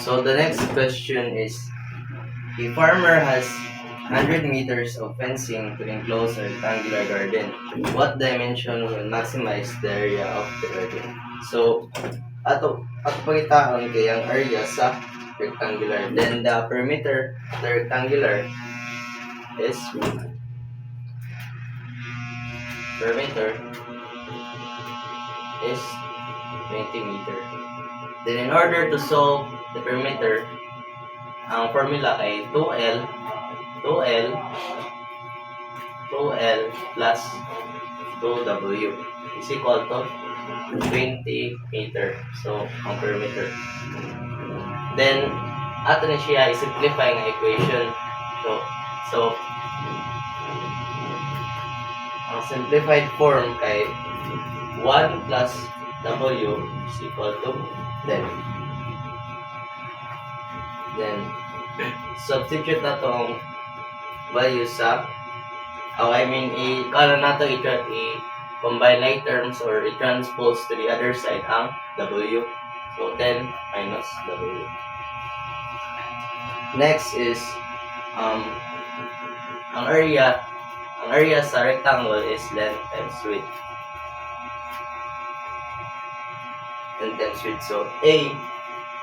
So the next question is, a farmer has 100 meters of fencing to enclose a rectangular garden. What dimension will maximize the area of the garden? So, ato pangitaon kay ang area sa rectangular. Then the perimeter of the rectangular is perimeter is 20 meter. Then in order to solve the perimeter, ang formula ay 2L plus 2W is equal to 20 meter. So, ang perimeter. Then, ato na siya i-simplify ng equation. So, ang simplified form kay 1 plus W is equal to 10. Then, substitute na itong value sa i-combine like terms or i-transpose to the other side ang W. So, 10 minus W. Next is, ang area sa rectangle is length times width. So, A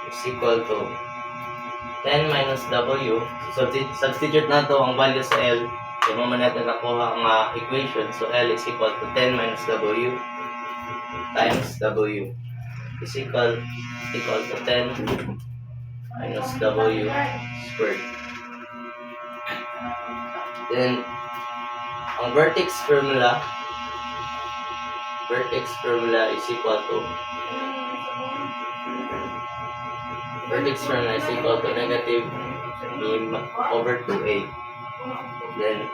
is equal to 10 minus W. So, substitute na ito ang value sa L. So, naman natin nakuha ang equation. So, L is equal to 10 minus W times W is equal to 10 minus W squared. Then, ang vertex formula is equal to negative b over 2a. Then,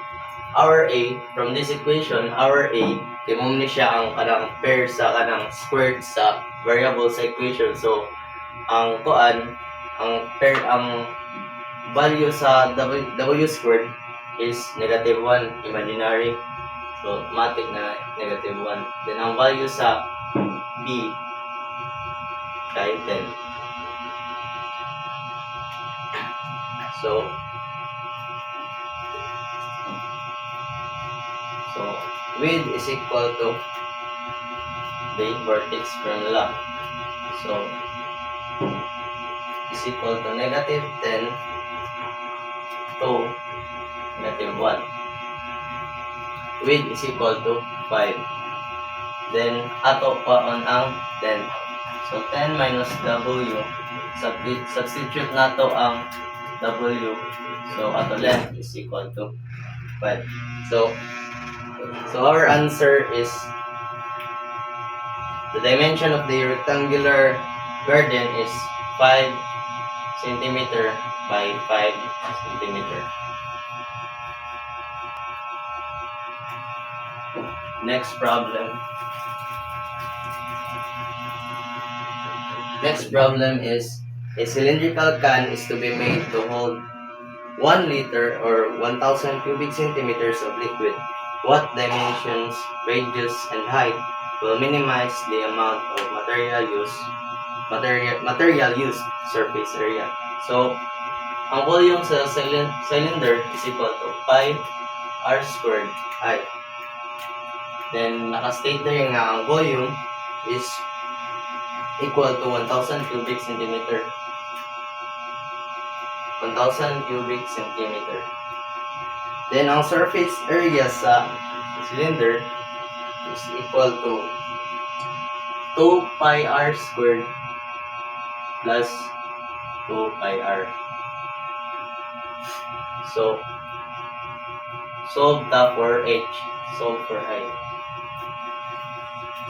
our a, from this equation, our a, timum ni siya ang kanang pair sa kanang squared sa variable sa equation. So, ang value sa w squared is negative 1, imaginary. So, automatic na negative 1. Then, ang value sa b kay 10. So, width is equal to the vertex formula. So, is equal to negative 10 to negative 1. Width is equal to 5. Then, ato pa on ang 10. So, 10 minus W. Substitute na to ang W. So, ato length is equal to 5. So our answer is the dimension of the rectangular garden is 5 cm by 5 cm. Next problem is a cylindrical can is to be made to hold 1 liter or 1,000 cubic centimeters of liquid. What dimensions, radius, and height will minimize the amount of material used surface area? So, ang volume sa cylinder is equal to 5 r squared height. Then, nakastate na nga ang volume is equal to 1,000 cubic centimeter. 1,000 cubic centimeter. Then, ang surface area sa cylinder is equal to 2 pi r squared plus 2 pi r. So, solve for h, solve for height.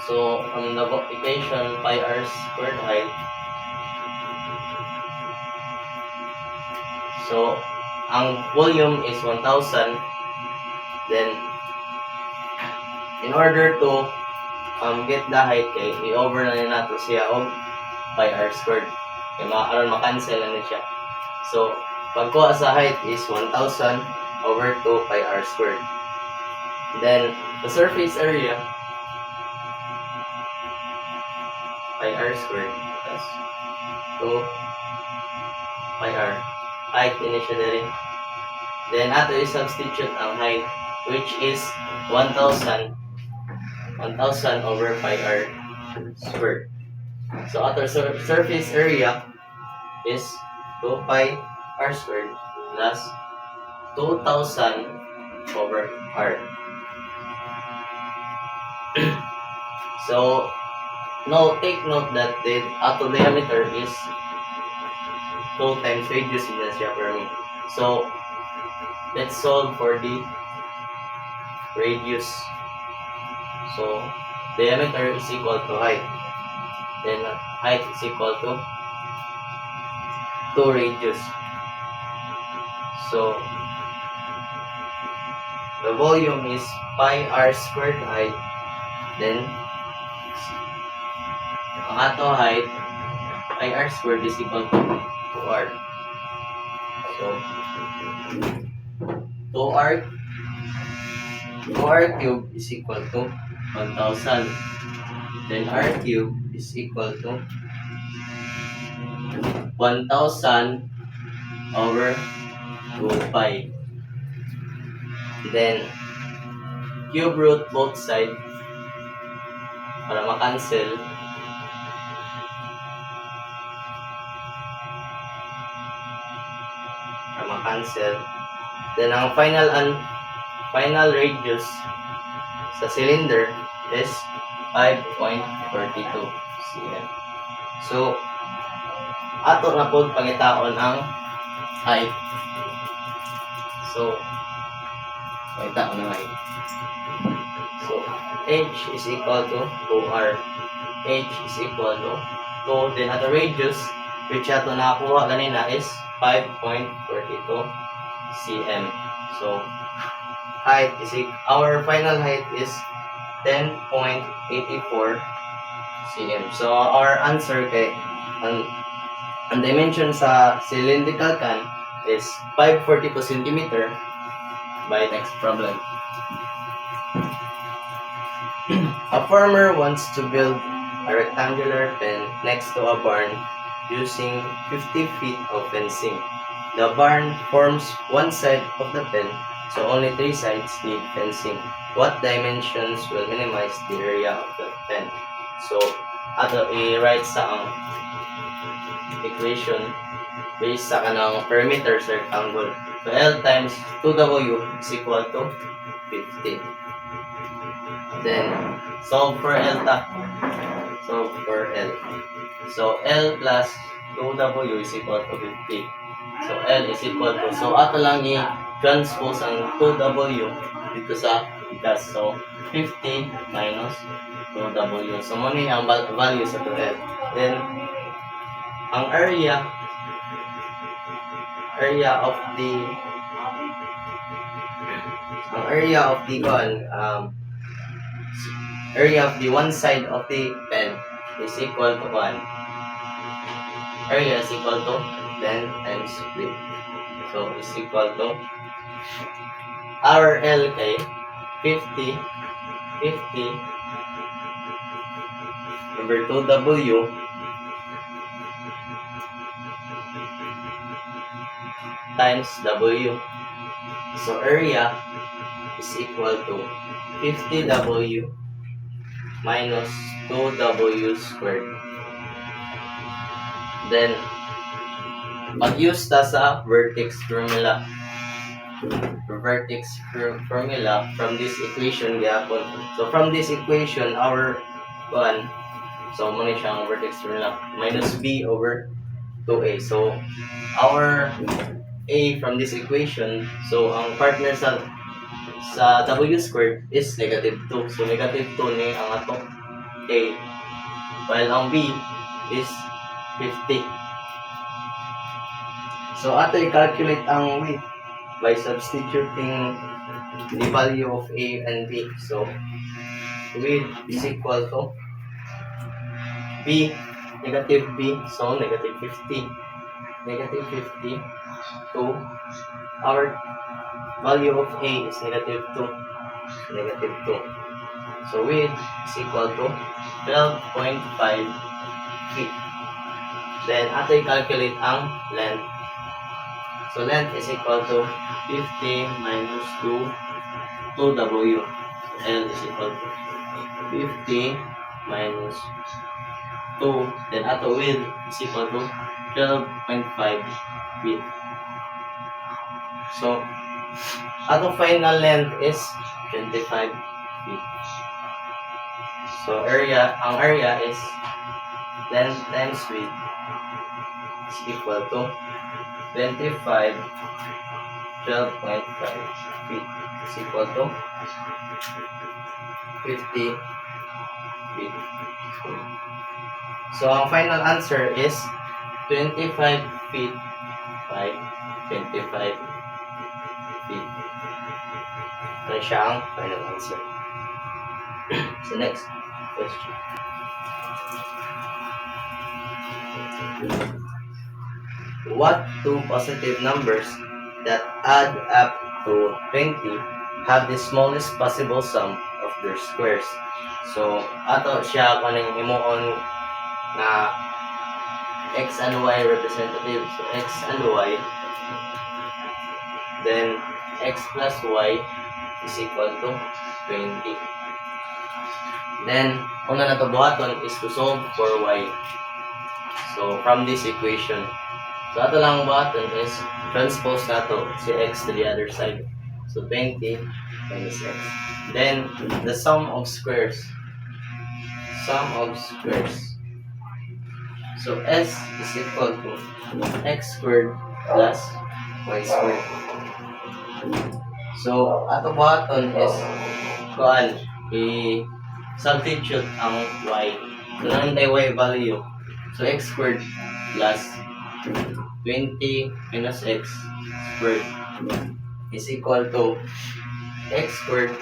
So, ang equation pi r squared height. So, ang volume is 1,000. Then, in order to get the height, i-over na nato siya og pi r squared. Kaya makancel na siya. So, pagkuha sa height is 1,000 over 2 pi r squared. Then, the surface area, pi r squared plus 2 pi r. Height din siya diri. Then ato i-substitute ang height, which is 1,000 over pi r squared. So ato surface area is 2 pi r squared plus 2,000 over r. So now take note that the ato diameter is 2 times radius in siya per me. So let's solve for the radius. So diameter is equal to height. Then height is equal to 2 radius. So the volume is pi r squared height. Then ang ato height, pi r squared is equal to 2r. So 2r cube is equal to 1,000. Then r cube is equal to 1,000 over 2 pi. Then cube root both sides para ma-cancel. Then ang final radius sa cylinder is 5.42 cm. So ato na pod pangitaon ang height. So pangitaon ang height. So h is equal to 2r. H is equal to 2. Then ato radius, which ato nakakuha ganina, is 5.42 cm. So height is our final height is 10.84 cm. So our answer kay ang dimension sa cylindrical can is 542 cm by next problem. A farmer wants to build a rectangular pen next to a barn using 50 feet of fencing. The barn forms one side of the pen, so only 3 sides need fencing. What dimensions will minimize the area of the pen? So ato i-write sa ang equation based sa kanang perimeter sa rectangle. So L times 2W is equal to 50. Then solve for L ta. Solve for L. So L plus 2W is equal to 50. So L is equal to, so ato lang i-transpose ang 2W dito sa gas. So 50 minus 2W. So muna ang value sa 2L. Then ang area of the one side of the pen is equal to 1. Area is equal to 10 times width. So is equal to our L kay 50 over 2W times W. So area is equal to 50W minus 2W squared. Then mag-use ta sa vertex formula. From this equation gyapon. So from this equation our one, so muna siyang vertex formula, minus B over 2A. So our A from this equation, so ang partner sa W squared is negative 2. So negative 2 ni ang ato A, while ang B is 50. So ato i-calculate ang width by substituting the value of A and B. So width is equal to B, negative B, so negative 50 to our value of A is negative 2. So width is equal to 12.5 feet. Then ato i-calculate ang length. So length is equal to 50 minus 2W. L is equal to 50 minus 2. Then ato width is equal to 12.5 feet. So ato final length is 25 feet. So ang area is length times width is equal to 25, 12.5 feet is equal to 50 feet. So ang final answer is 25 feet by 25 feet. Ano siya ang final answer? So next question. What two positive numbers that add up to 20 have the smallest possible sum of their squares? So ato siya kaning himuon na x and y representative. So x and y, then x plus y is equal to 20. Then una na to buhaton is to solve for y. So from this equation, so ato lang buhaton is transpose nato si x to the other side. So 20 minus x. Then the sum of squares. So s is equal to x squared plus y squared. So ato buhaton is kuan i-substitute ang y. So nanday y value. So x squared plus 20 minus x squared is equal to x squared.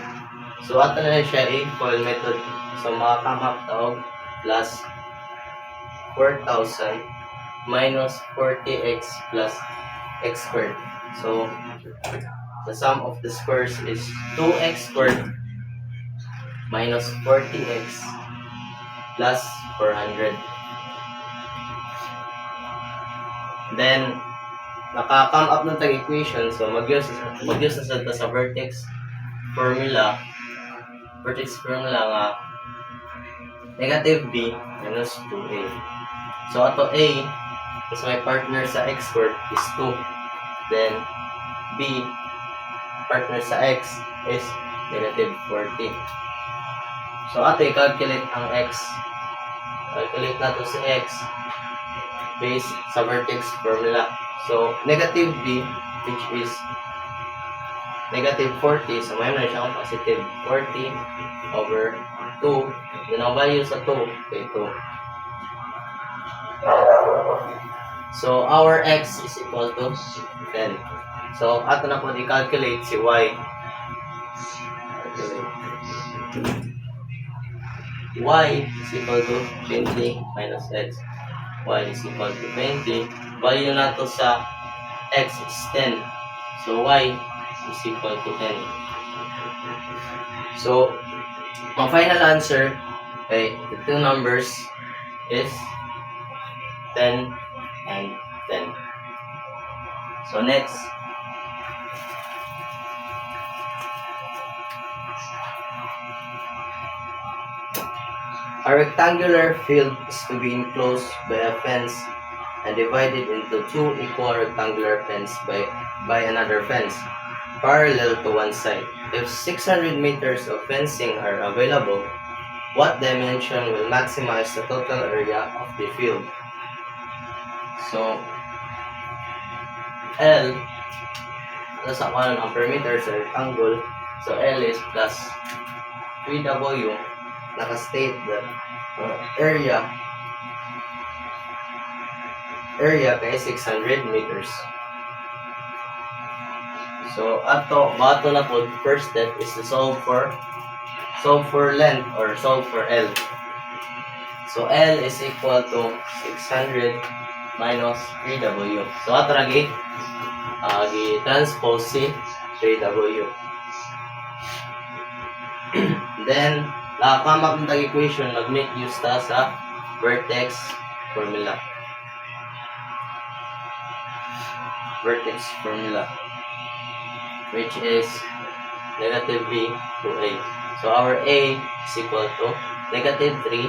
So ato na siya equal method. So makakamap taog plus 4,000 minus 40x plus x squared. So the sum of the squares is 2x squared minus 40x plus 400. Then naka-come up ng tag equation. So mag-use na sa vertex formula nga negative b minus 2a. So ato a is my partner sa x squared is 2. Then b partner sa x is negative 40. So ato i-calculate ang x. Calculate nato si x based sa vertex formula. So negative b which is negative 40. So may na siya ang positive 40 over 2. Then ang value sa 2 kay 2. So our x is equal to 10. So ato na po i-calculate si y. Y is equal to 20 minus x. Y is equal to 20. Value nato sa x is 10. So y is equal to 10. So ang final answer okay, the two numbers is 10 and 10. So next, a rectangular field is to be enclosed by a fence and divided into two equal rectangular fences by another fence parallel to one side. If 600 meters of fencing are available, what dimension will maximize the total area of the field? So, L, nasa kanan ang perimeter sa rectangle. So, L is plus 3W. Naka-state that area kay 600 meters. So, bato na po, first step is to solve for length or solve for L. So, L is equal to 600 minus 3W. So, ato lagi transpose si 3W. Then, come up ng equation, mag-make use ta sa vertex formula. vertex formula, which is negative b to a. So our a is equal to negative 3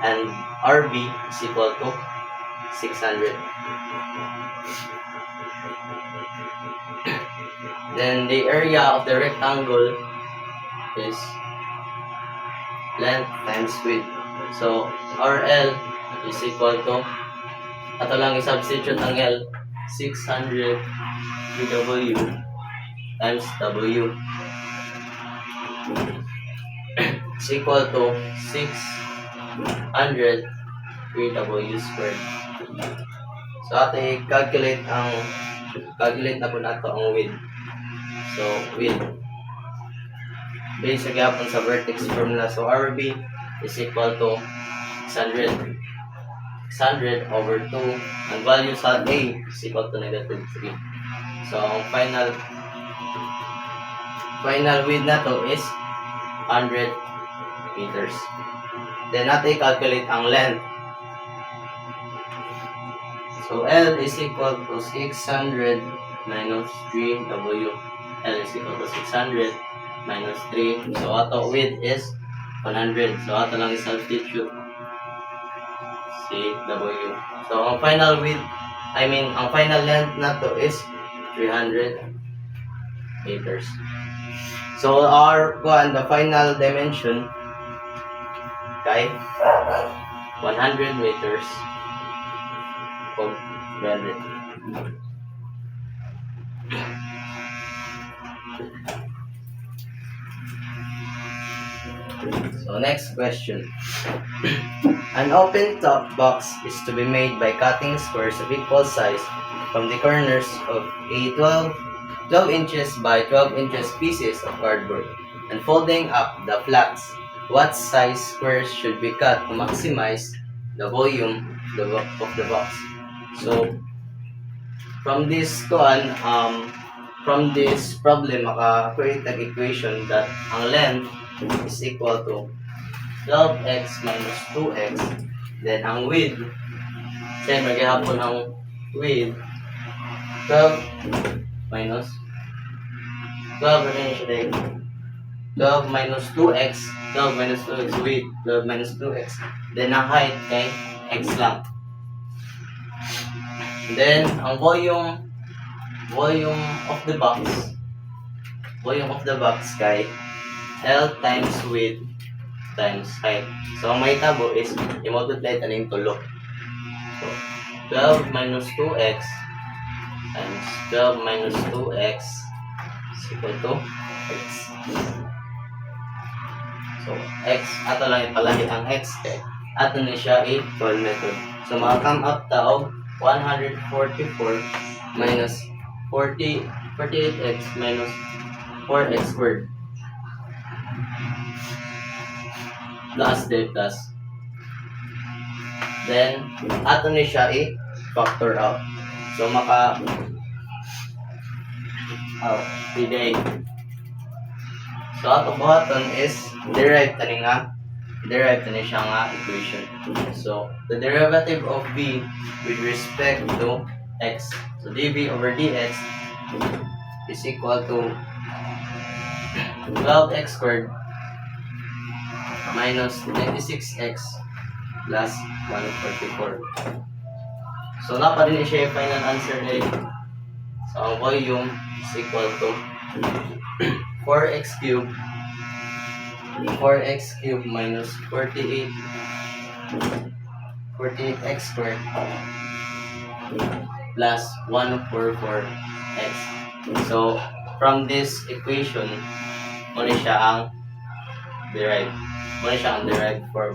and our b is equal to 600. Then the area of the rectangle is length times width. So our L is equal to, ato lang i-substitute ang L, 600 W times W is equal to 600 W squared. So ato i-calculate na po nato ang width. So width based sa gapon sa vertex formula. So RB is equal to 600 over 2 ang value sa A is equal to negative 3. So ang final width na to is 100 meters. Then natin i-calculate ang length. So L is equal to 600 minus 3W. L is equal to 600 minus 3. So ato width is 100. So ato lang i-substitute CW. So ang final width, ang final length na to is 300 meters. So the final dimension kay 100 meters of 300. So next question. An open top box is to be made by cutting squares of equal size from the corners of a 12 inches by 12 inches pieces of cardboard and folding up the flats. What size squares should be cut to maximize the volume of the box? So from this problem, maka-create ang equation that ang length is equal to 12x minus 2x. Then ang width, same maghihapon ang width 12 minus 12 minus 2x, 12 minus 2x width, 12 minus 2x. Then ang height kay x lang. Then ang volume of the box kay L times width times height. So ang may tabo is i-multiply taning tulo. So 12 minus 2x times 12 minus 2x is equal to x. So x, ato lang ipalahi ang x kay ato ni siya equal method. So maka-come up ta og 144 minus 48x minus 4x squared plus deltas. Then ato ni siya i-factor out. So today. So ato buhaton is derive tani siya nga equation. So the derivative of b with respect to x. So dv over dx is equal to 12x squared minus 96x plus 144. So napa din siya yung final answer eh. So ang volume is equal to 4x cubed minus 48x squared plus 144x. So from this equation, muna siya ang derived form.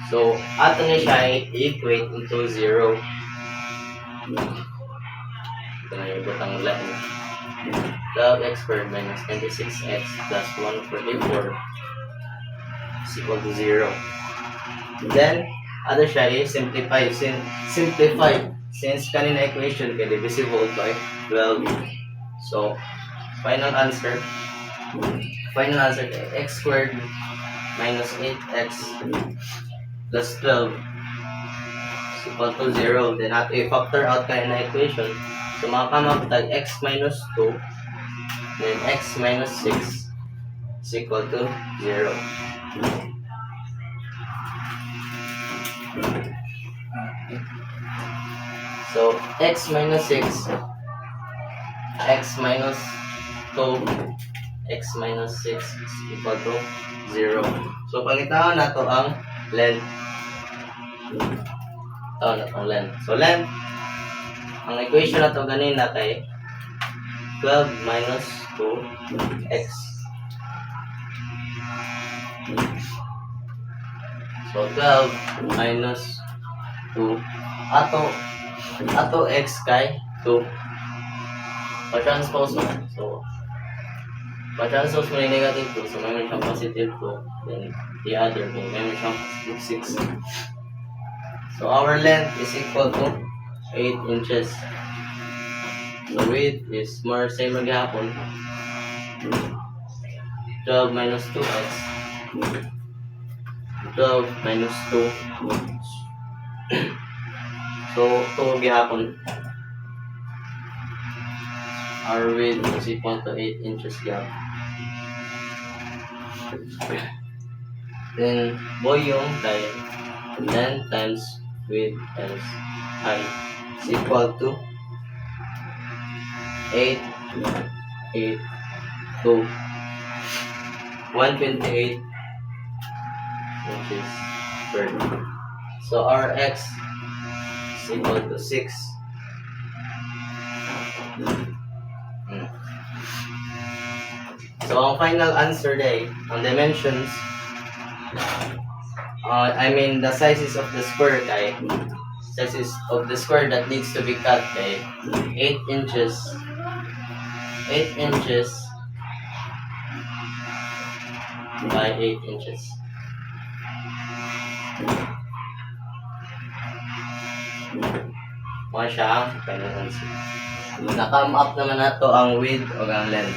So ato na siya i-equate into 0. Ito na yung butang line. 12x squared minus 96x plus 144 is equal to 0. Then ato siya i-simplify. Since kanina equation kay divisible by 12. So final answer kay x squared minus 8x plus 12 is equal to 0. Then ato i-factor out kayo na equation. So makakamagtag x minus 2 then x minus 6 is equal to 0. So x minus 6, x minus 2, x minus 6 is equal to 0. So pangitaon na to ang length. Ito na itong length. So length, ang equation na to ganina kay 12 minus 2x. So 12 minus 2 ato x kay 2. Pa-transpose mo. So pa-transpose mo yung negative 2. So meron siyang positive 2. Then the other may meron siyang positive 6. So our length is equal to 8 inches. The width is more same maghapon. 12 minus 2x. 12 minus 2. So 2 gihapon. Our width is equal to 8 inches gap. Then volume kay 10 times width times height is equal to 8 to 128 inches per. So our x is equal to 6. So ang final answer day, ang dimensions, the sizes of the square kay, sizes of the square that needs to be cut kay 8 inches by 8 inches. Mga siya ang final answer. Nakam up naman nato ang width o ang length.